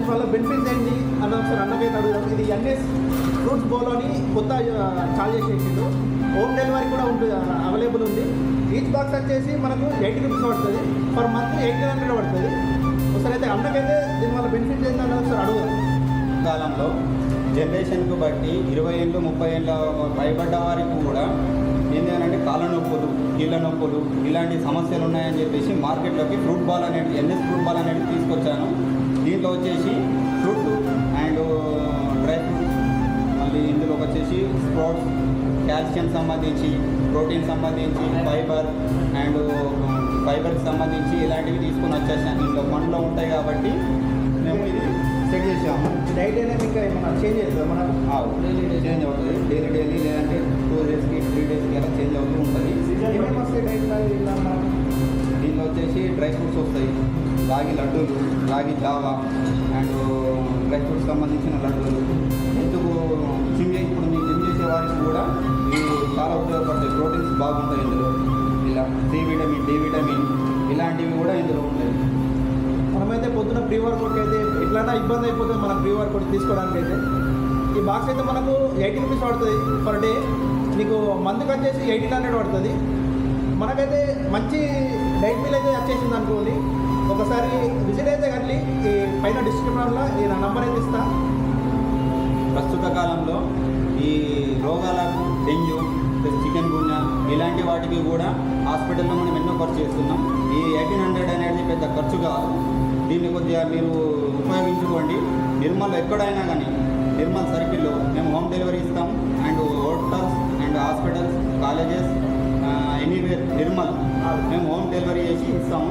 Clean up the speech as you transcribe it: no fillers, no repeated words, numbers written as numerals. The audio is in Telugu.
దీనివల్ల బెనిఫిట్స్ ఏంటి అని ఒకసారి అన్నకైతే అడుగుదాం. ఇది ఎన్ఎస్ ఫ్రూట్స్ బౌల్ అని కొత్త చార్జ్ చేసేసిండు. హోమ్ డెలివరీ కూడా ఉంటుంది, అవైలబుల్ ఉంది. ఈచ్ బాక్స్ వచ్చేసి మనకు 80 రూపీస్ పడుతుంది. పర్ మంత్ 1800 పడుతుంది. ఒకసారి అయితే అన్నకైతే దీనివల్ల బెనిఫిట్స్ ఏంటని ఒకసారి అడుగుదాం. కాలంలో జనరేషన్కు బట్టి 20 ఏళ్ళు 30 ఏళ్ళ పైబడ్డ వారికి కూడా ఏంటంటే కాళ్ళ నొప్పులు, కీళ్ళ నొప్పులు ఇలాంటి సమస్యలు ఉన్నాయని చెప్పేసి మార్కెట్లోకి ఫ్రూట్ బాల్ అనేది ఎన్ఎస్ ఫ్రూట్ బాల్ అనేది తీసుకొచ్చాను. దీంట్లో వచ్చేసి ఫ్రూట్ అండ్ డ్రై ఫ్రూట్స్, మళ్ళీ ఇందులోకి వచ్చేసి స్ప్రౌట్స్, కాల్షియం సంబంధించి, ప్రోటీన్ సంబంధించి, ఫైబర్కి సంబంధించి ఇలాంటివి తీసుకొని వచ్చేసాను. ఇంట్లో పండ్లో ఉంటాయి కాబట్టి మేము ఇది సెట్ చేసాము. డైట్ అనేది ఇంకా ఏమైనా చేంజ్ అవుతుంది మనకు? చేంజ్ అవుతుంది డైలీ లేదంటే 2 డేస్కి 3 డేస్కి అలా చేంజ్ అవుతూ ఉంటుంది. ఏమేమి వస్తాయి డైట్లో? ఇలా మనకు దీంట్లో వచ్చేసి డ్రై ఫ్రూట్స్ వస్తాయి, రాగి లడ్డూలు, రాగి జావా అండ్ డ్రై ఫ్రూట్స్ సంబంధించిన లడ్డూలు. ఎందుకు ఇప్పుడు మీకు జిమ్ చేసే వారికి కూడా ఇవి చాలా ఉపయోగపడతాయి. ప్రోటీన్స్ బాగుంటాయి ఇందులో. ఇలా సి విటమిన్, డి విటమిన్ ఇలాంటివి కూడా ఇందులో ఉంటాయి. మనమైతే పొద్దున ప్రీ వర్కౌట్ అయితే ఎట్లైనా ఇబ్బంది అయిపోతుంది మనం ప్రీ వర్కౌట్ తీసుకోవడానికి. అయితే ఈ బాక్స్ అయితే మనకు 80 రూపీస్ పడుతుంది పర్ డే. మీకు మంత్కి వచ్చేసి 1800 పడుతుంది. మనకైతే మంచి డైట్ మీల్ అయితే వచ్చేసింది అనుకోండి. ఒకసారి విజిట్ అయితే కానీ ఈ పైన డిస్క్రిప్షన్లో ఈ నా నంబర్ అయితే ఇస్తా. ప్రస్తుత కాలంలో ఈ రోగాలకు డెంగ్యూ ప్లస్ చికెన్ గున్యా ఇలాంటి వాటికి కూడా హాస్పిటల్లో మనం ఎన్నో ఖర్చు చేస్తున్నాం. ఈ 1800 అనేది పెద్ద ఖర్చు కాదు. దీన్ని కొద్దిగా మీరు ఉపయోగించుకోండి. నిర్మల్ ఎక్కడైనా కానీ నిర్మల్ సర్కిల్లో మేము హోమ్ డెలివరీ ఇస్తాం. And hotels and hospitals, colleges, anywhere Nirmal మేము హోమ్ డెలివరీ చేసి ఇస్తాము.